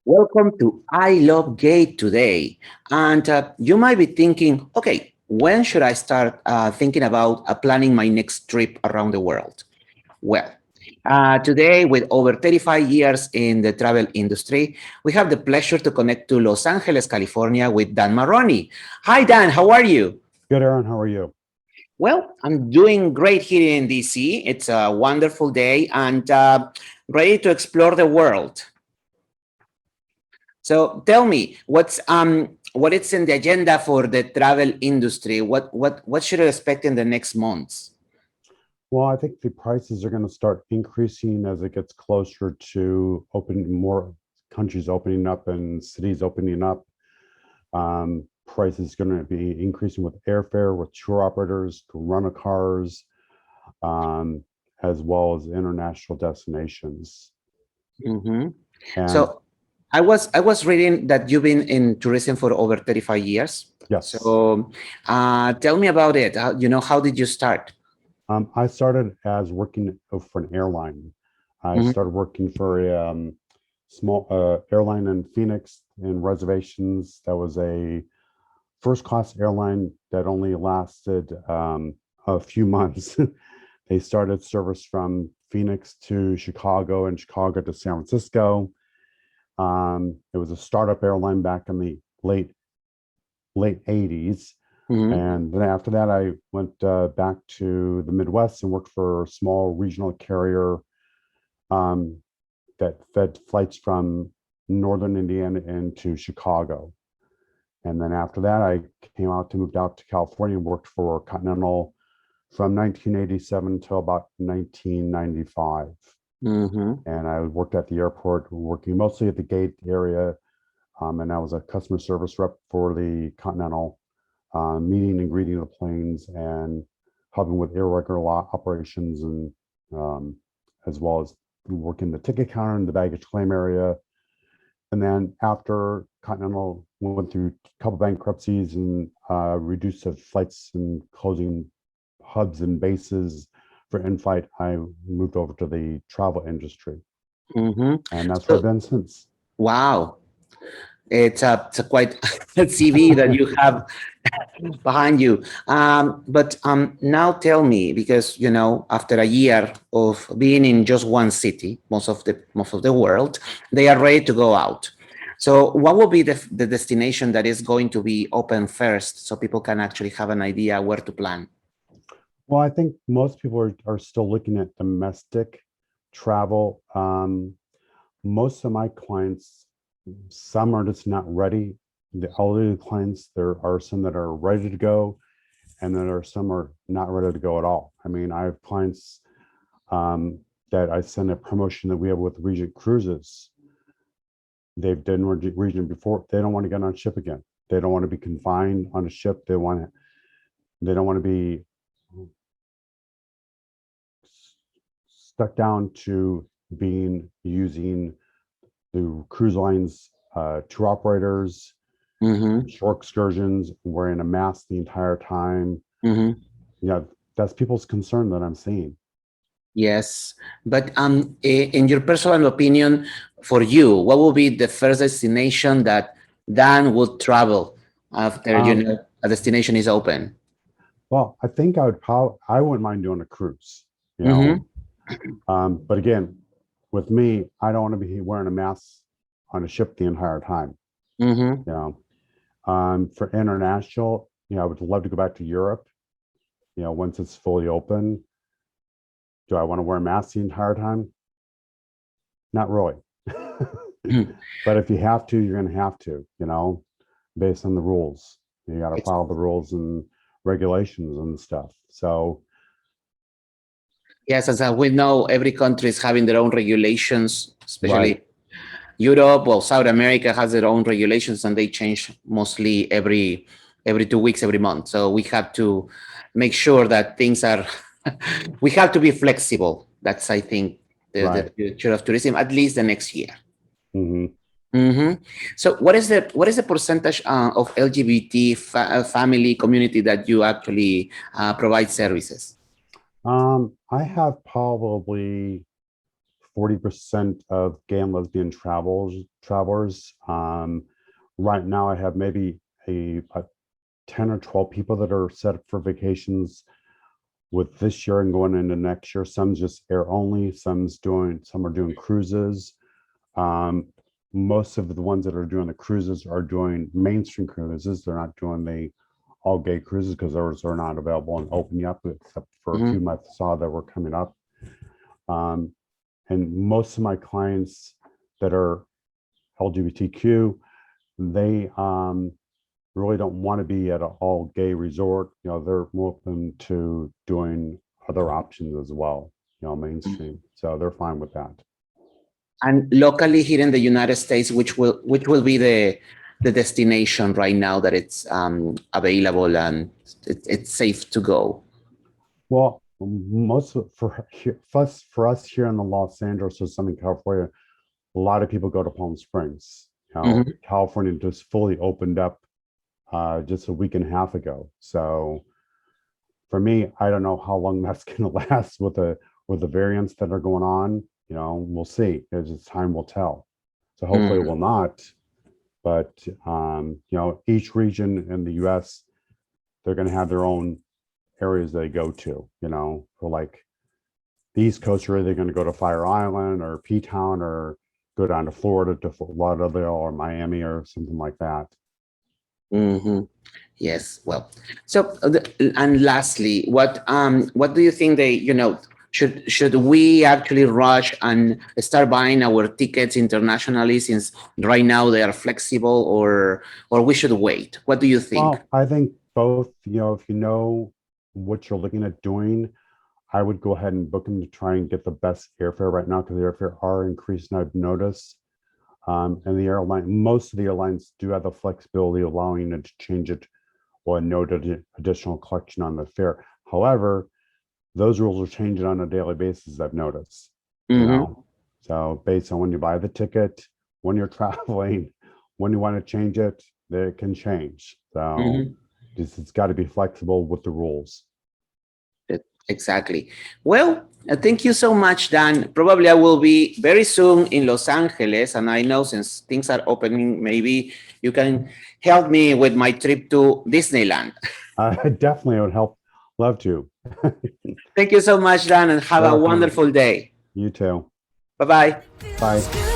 Welcome to I Love Gay today. And you might be thinking, okay, when should I start thinking about planning my next trip around the world? Well, today, with over 35 years in the travel industry, we have the pleasure to connect to Los Angeles, California with Dan Marroni. Hi, Dan, how are you? Good, Aaron. How are you? Well, I'm doing great here in DC. It's a wonderful day and ready to explore the world. So tell me, what is in the agenda for the travel industry? What should I expect in the next months? Well, I think the prices are going to start increasing as it gets closer to more countries opening up and cities opening up. Prices going to be increasing with airfare, with tour operators, rental cars, um, as well as international destinations. Hmm. And So I was reading that you've been in tourism for over 35 years. yes, So tell me about it. How did you start? I started as working for an airline. I Hmm. started working for a small airline in Phoenix in reservations. That was a first class airline that only lasted a few months. They started service from Phoenix to Chicago and Chicago to San Francisco. It was a startup airline back in the late 80s. Hmm. And then after that, I went back to the Midwest and worked for a small regional carrier um, that fed flights from northern Indiana into Chicago. And then after that, I moved out to California and worked for Continental from 1987 till about 1995. Hmm. And I worked at the airport, working mostly at the gate area. And I was a customer service rep for the Continental, meeting and greeting the planes and helping with irregular operations and um, as well as working the ticket counter in the baggage claim area. And then after Continental went through a couple bankruptcies and reduced the flights and closing hubs and bases for in-flight, I moved over to the travel industry, Hmm. and that's where I've So been since. wow, it's a quite CV that you have behind you. But now tell me, because after a year of being in just one city, most of the world, they are ready to go out. So, what will be the destination that is going to be open first, so people can actually have an idea where to plan? Well, I think most people are still looking at domestic travel. Most of my clients, some are just not ready. The elderly clients, there are some that are ready to go, and then there are some are not ready to go at all. I mean, I have clients um, that I send a promotion that we have with Regent Cruises. They've done Regent before. They don't want to get on a ship again. They don't want to be confined on a ship. They don't want to be stuck down to being using the cruise lines tour operators, Mm-hmm. shore excursions, wearing a mask the entire time. Mm-hmm. Yeah, that's people's concern that I'm seeing. Yes, but in your personal opinion, for you, what will be the first destination that Dan would travel after Um, a destination is open? well, I think I wouldn't mind doing a cruise, you know. Mm-hmm. But again, with me, I don't want to be wearing a mask on a ship the entire time, Mm-hmm. you know. For international, I would love to go back to Europe, once it's fully open. Do I want to wear a mask the entire time? Not really. But if you have to, you're going to have to, based on the rules. You got to follow the rules and regulations and stuff. So, Yes, as we know, every country is having their own regulations, right. especially Europe. Well, South America has their own regulations, and they change mostly every 2 weeks, every month. So we have to make sure that things are. We have to be flexible. That's, I think, the Right. future of tourism, at least the next year. Hmm. Hmm. So, what is the percentage of LGBT family community that you actually provide services? I have probably 40% of gay and lesbian travelers. Right now, I have maybe a 10 or 12 people that are set up for vacations with this year and going into next year. Some just air only, some are doing cruises. Most of the ones that are doing the cruises are doing mainstream cruises. They're not doing the all gay cruises because those are not available and open yet, except for a few I saw that were coming up. And most of my clients that are LGBTQ, they really don't want to be at an all gay resort. They're open to doing other options as well, mainstream. So they're fine with that. And locally here in the United States, which will be the destination right now that it's available and it's safe to go? Well, for us here in the Los Angeles or Southern California, a lot of people go to Palm Springs. California just fully opened up just a week and a half ago. So for me, I don't know how long that's going to last with the variants that are going on. We'll see. As time will tell. So hopefully it will not. But each region in the U.S., they're going to have their own areas they go to. For like the East Coast, are either going to go to Fire Island or P-Town or go down to Florida to Fort Lauderdale or Miami or something like that. Yes. Well, so and lastly, what do you think should we actually rush and start buying our tickets internationally, since right now they are flexible, or we should wait? What do you think? Well, I think both. If you know what you're looking at doing, I would go ahead and book them to try and get the best airfare right now, because the airfare are increasing, I've noticed. And most of the airlines do have the flexibility allowing you to change it or note additional collection on the fare. However, those rules are changing on a daily basis, I've noticed. So based on when you buy the ticket, when you're traveling, when you want to change it, it can change. So it's got to be flexible with the rules. Exactly. Well, thank you so much, Dan. Probably I will be very soon in Los Angeles, and I know since things are opening, maybe you can help me with my trip to Disneyland. Definitely, it would help. Love to. Thank you so much, Dan, and have a wonderful day. You too. Bye-bye. Bye.